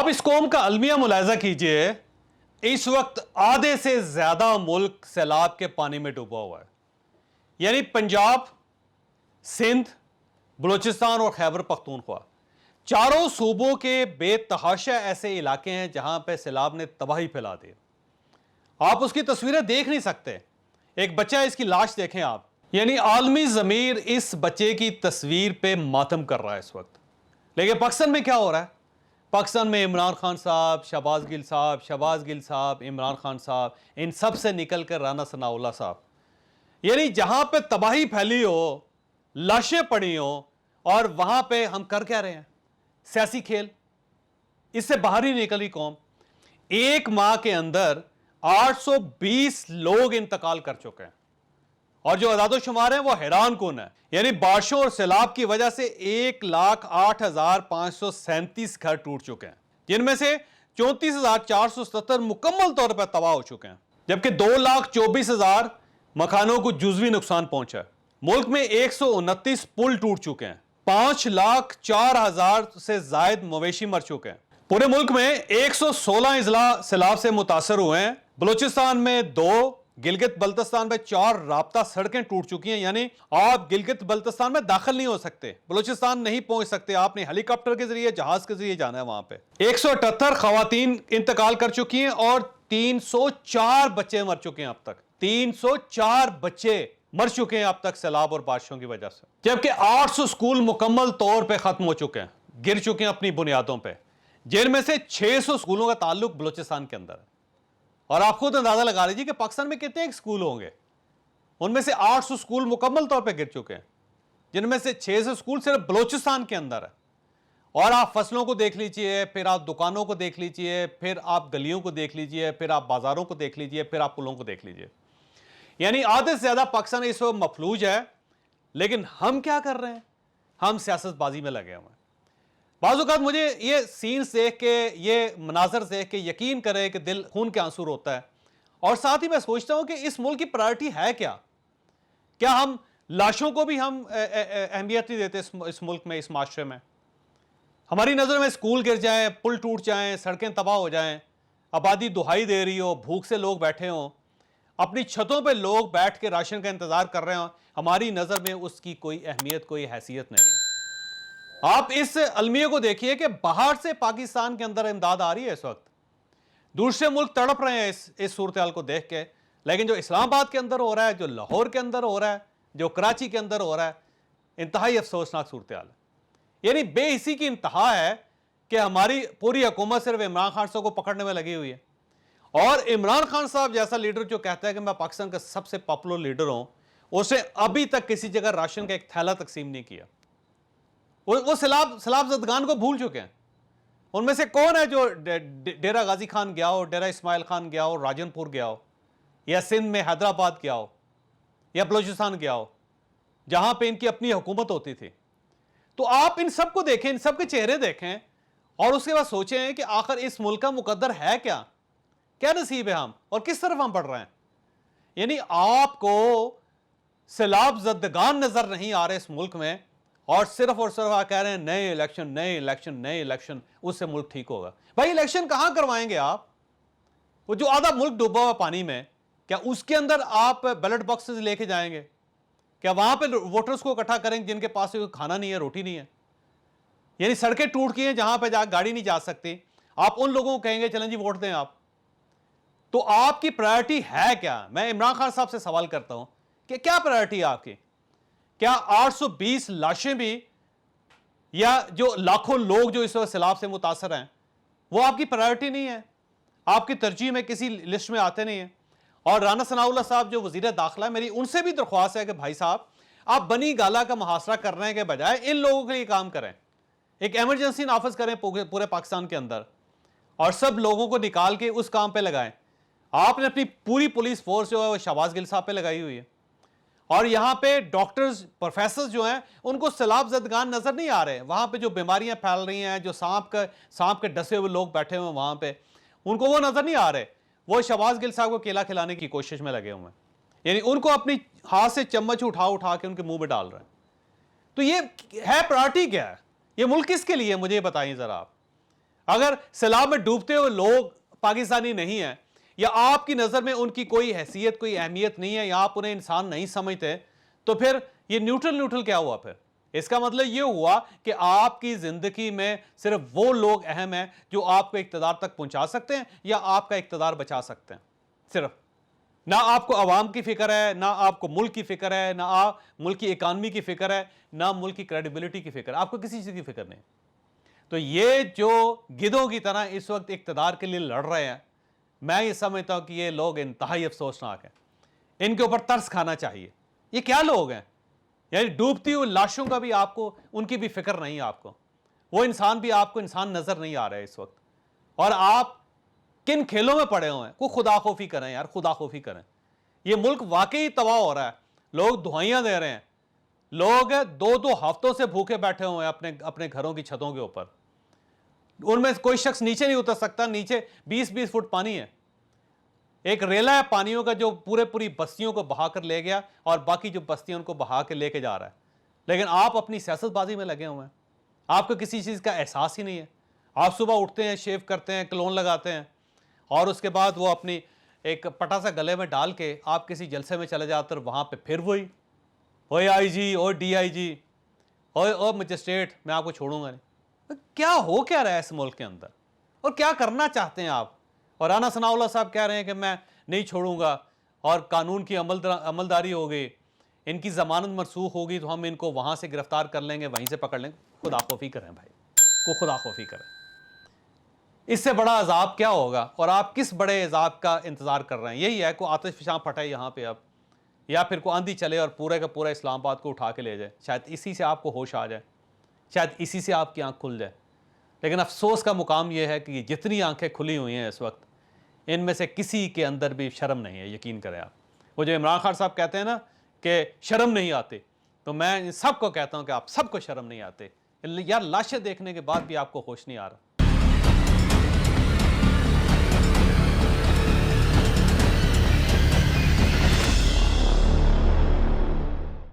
आप इस कौम का अलमिया मुलाहिजा कीजिए। इस वक्त आधे से ज्यादा मुल्क सैलाब के पानी में डूबा हुआ है। यानी पंजाब, सिंध, बलूचिस्तान और खैबर पख्तूनख्वा, चारों सूबों के बेतहाशा ऐसे इलाके हैं जहां पे सैलाब ने तबाही फैला दी। आप उसकी तस्वीरें देख नहीं सकते। एक बच्चा है, इसकी लाश देखें आप। यानी आलमी ज़मीर इस बच्चे की तस्वीर पे मातम कर रहा है इस वक्त। लेकिन पाकिस्तान में क्या हो रहा है? पाकिस्तान में इमरान खान साहब, शहबाज गिल साहब, इमरान खान साहब, इन सब से निकल कर राना सनाउल्लाह साहब। यानी जहां पे तबाही फैली हो, लाशें पड़ी हो, और वहां पे हम कर क्या रहे हैं? सियासी खेल। इससे बाहर ही निकली कौम। एक माह के अंदर 820 लोग इंतकाल कर चुके हैं और जो आदादोशुमार हैं वो हैरान कुन है। यानी बारिशों और सैलाब की वजह से 1,08,537 घर टूट चुके हैं, जिनमें से 34,477 मुकम्मल तौर पर तबाह हो चुके हैं, जबकि 2,24,000 मकानों को जुजवी नुकसान पहुंचा है। मुल्क में 129 पुल टूट चुके हैं। 5,04,000 से जायद मवेशी मर चुके हैं। पूरे मुल्क में 116 इजला सैलाब से मुतासर हुए हैं। बलूचिस्तान में 2, गिलगित बल्तिस्तान में 4 राब्ता सड़कें टूट चुकी हैं। यानी आप गिलगित बल्तिस्तान में दाखिल नहीं हो सकते, बलूचिस्तान नहीं पहुंच सकते, आपने हेलीकॉप्टर के जरिए, जहाज के जरिए जाना है वहां पे। 178 खवातीन इंतकाल कर चुकी हैं और 304 बच्चे मर चुके हैं अब तक। 304 बच्चे मर चुके हैं अब तक सैलाब और बारिशों की वजह से, जबकि 800 स्कूल मुकम्मल तौर पर खत्म हो चुके हैं, गिर चुके हैं अपनी बुनियादों पर, जिनमें से 600 स्कूलों का ताल्लुक बलूचिस्तान के अंदर है। और आप खुद अंदाजा लगा लीजिए कि पाकिस्तान में कितने स्कूल होंगे। उनमें से 800 स्कूल मुकम्मल तौर पे गिर चुके हैं, जिनमें से 600 स्कूल सिर्फ बलूचिस्तान के अंदर है। और आप फसलों को देख लीजिए, फिर आप दुकानों को देख लीजिए, फिर आप गलियों को देख लीजिए, फिर आप बाजारों को देख लीजिए, फिर आप पुलों को देख लीजिए। यानी आधे से ज्यादा पाकिस्तान इस वक्त मफलूज है। लेकिन हम क्या कर रहे हैं? हम सियासतबाजी में लगे हुए हैं। बाज़ मुझे ये सीन्स देख के, ये मनाजर देख के यकीन करे कि दिल खून के आंसू रोता है। और साथ ही मैं सोचता हूं कि इस मुल्क की प्रायोरिटी है क्या? क्या हम लाशों को भी हम अहमियत नहीं देते इस मुल्क में, इस माशरे में? हमारी नज़र में स्कूल गिर जाएं, पुल टूट जाएं, सड़कें तबाह हो जाएं, आबादी दुहाई दे रही हो, भूख से लोग बैठे हों, अपनी छतों पर लोग बैठ के राशन का इंतजार कर रहे हों, हमारी नज़र में उसकी कोई अहमियत, कोई हैसियत नहीं है। आप इस अलमिया को देखिए कि बाहर से पाकिस्तान के अंदर इमदाद आ रही है इस वक्त। दूसरे मुल्क तड़प रहे हैं इस सूरत हाल को देख के। लेकिन जो इस्लामाबाद के अंदर हो रहा है, जो लाहौर के अंदर हो रहा है, जो कराची के अंदर हो रहा है, इंतहाई अफसोसनाक सूरत हाल है। यानी बेहिसी की इंतहा है कि हमारी पूरी हुकूमत सिर्फ इमरान खान साहब को पकड़ने में लगी हुई है। और इमरान खान साहब जैसा लीडर जो कहता है कि मैं पाकिस्तान का सबसे पॉपुलर लीडर हूं, उसे अभी तक किसी जगह राशन का एक थैला तकसीम नहीं किया। वो सैलाब ज़दगान को भूल चुके हैं। उनमें से कौन है जो डेरा गाजी खान गया हो, डेरा इस्माइल खान गया हो, राजनपुर गया हो, या सिंध में हैदराबाद गया हो, या बलूचिस्तान गया हो, जहां पे इनकी अपनी हुकूमत होती थी? तो आप इन सब को देखें, इन सब के चेहरे देखें और उसके बाद सोचें कि आखिर इस मुल्क का मुकद्दर है क्या? क्या नसीब है हम, और किस तरफ हम बढ़ रहे हैं? यानी आपको सैलाब ज़दगान नजर नहीं आ रहे इस मुल्क में, और सिर्फ आप कह रहे हैं नए इलेक्शन, नए इलेक्शन, नए इलेक्शन, उससे मुल्क ठीक होगा। भाई इलेक्शन कहां करवाएंगे आप? वो जो आधा मुल्क डूबा हुआ पानी में, क्या उसके अंदर आप बैलेट बॉक्सेस लेके जाएंगे? क्या वहां पे वोटर्स को इकट्ठा करेंगे जिनके पास खाना नहीं है, रोटी नहीं है? यानी सड़कें टूट गई हैं, जहां पर गाड़ी नहीं जा सकती, आप उन लोगों को कहेंगे चलें जी वोट दें आप? तो आपकी प्रायोरिटी है क्या? मैं इमरान खान साहब से सवाल करता हूं कि क्या प्रायोरिटी है आपकी? क्या 820 लाशें भी, या जो लाखों लोग जो इस वक्त सैलाब से मुतासर हैं, वो आपकी प्रायोरिटी नहीं है? आपकी तरजीह में किसी लिस्ट में आते नहीं है? और राना सनाउल्लाह साहब जो वजीर दाखिला है, मेरी उनसे भी दरख्वास्त है कि भाई साहब, आप बनी गाला का मुहासरा करने के बजाय इन लोगों के लिए काम करें। एक एमरजेंसी नाफिज करें पूरे पाकिस्तान के अंदर, और सब लोगों को निकाल के उस काम पर लगाएं। आपने अपनी पूरी पुलिस फोर्स जो है वो शहबाज गिल साहब पे लगाई हुई है, और यहां पे डॉक्टर्स, प्रोफेसर्स जो हैं, उनको सैलाब ज़दगान नजर नहीं आ रहे। वहां पे जो बीमारियां फैल रही हैं, जो सांप के डसे हुए लोग बैठे हुए हैं वहां पे, उनको वो नजर नहीं आ रहे। वो शहबाज गिल साहब को केला खिलाने की कोशिश में लगे हुए हैं। यानी उनको अपनी हाथ से चम्मच उठा उठा के उनके मुंह में डाल रहे हैं। तो ये है प्रायोरिटी क्या है? ये मुल्क किसके लिए, मुझे बताइए जरा आप। अगर सैलाब में डूबते हुए लोग पाकिस्तानी नहीं है, या आपकी नजर में उनकी कोई हैसियत, कोई अहमियत नहीं है, या आप उन्हें इंसान नहीं समझते, तो फिर ये न्यूट्रल न्यूट्रल क्या हुआ? फिर इसका मतलब ये हुआ कि आपकी जिंदगी में सिर्फ वो लोग अहम हैं जो आपको इक्तदार तक पहुंचा सकते हैं या आपका इक्तदार बचा सकते हैं। सिर्फ ना आपको अवाम की फिक्र है, ना आपको मुल्क की फिक्र है, ना आप मुल्क की इकानमी की फिक्र है, ना मुल्क की क्रेडिबिलिटी की फिक्र है, आपको किसी चीज की फिक्र नहीं। तो ये जो गिद्धों की तरह इस वक्त इक्तदार के लिए लड़ रहे हैं, मैं ये समझता हूं कि ये लोग इंतहाई अफसोसनाक हैं, इनके ऊपर तरस खाना चाहिए। ये क्या लोग हैं? यानी डूबती हुई लाशों का भी आपको, उनकी भी फिक्र नहीं है आपको, वो इंसान भी आपको इंसान नजर नहीं आ रहा है इस वक्त। और आप किन खेलों में पड़े हुए हैं? को खुदा खौफी करें यार, खुदा खौफी करें। ये मुल्क वाकई तबाह हो रहा है, लोग दुआइयां दे रहे हैं, लोग 2-2 हफ्तों से भूखे बैठे हुए हैं अपने अपने घरों की छतों के ऊपर। उनमें कोई शख्स नीचे नहीं उतर सकता, नीचे 20-20 फुट पानी है। एक रेला है पानियों का जो पूरी बस्तियों को बहा कर ले गया और बाकी जो बस्तियां उनको बहा के लेके जा रहा है। लेकिन आप अपनी सियासतबाजी में लगे हुए हैं, आपको किसी चीज़ का एहसास ही नहीं है। आप सुबह उठते हैं, शेव करते हैं, क्लोन लगाते हैं, और उसके बाद वो अपनी एक पटासा गले में डाल के आप किसी जलसे में चले जाते हैं, वहाँ पे फिर वही ओए आईजी, ओ डीआईजी, ओ मजिस्ट्रेट, मैं आपको छोड़ूंगा नहीं। तो क्या हो क्या रहा है इस मुल्क के अंदर, और क्या करना चाहते हैं आप? और राना सनाउल्लाह साहब कह रहे हैं कि मैं नहीं छोड़ूंगा, और कानून की अमलदारी हो गई, इनकी जमानत मनसूख होगी तो हम इनको वहाँ से गिरफ्तार कर लेंगे, वहीं से पकड़ लेंगे। खुदा खौफी करें भाई, को खुदा खौफी करें। इससे बड़ा अजाब क्या होगा? और आप किस बड़े अजाब का इंतजार कर रहे हैं? यही है को आतिशफशां फटे यहाँ पे अब, या फिर को आंधी चले और पूरे का पूरा इस्लामाबाद को उठा के ले जाए। शायद इसी से आपको होश आ जाए, शायद इसी से आपकी आंख खुल जाए। लेकिन अफसोस का मुकाम यह है कि जितनी आंखें खुली हुई हैं इस वक्त, इनमें से किसी के अंदर भी शर्म नहीं है। यकीन करें आप, वो जो इमरान खान साहब कहते हैं ना कि शर्म नहीं आती, तो मैं सबको कहता हूँ कि आप सबको शर्म नहीं आते यार। लाशें देखने के बाद भी आपको होश नहीं आ रहा।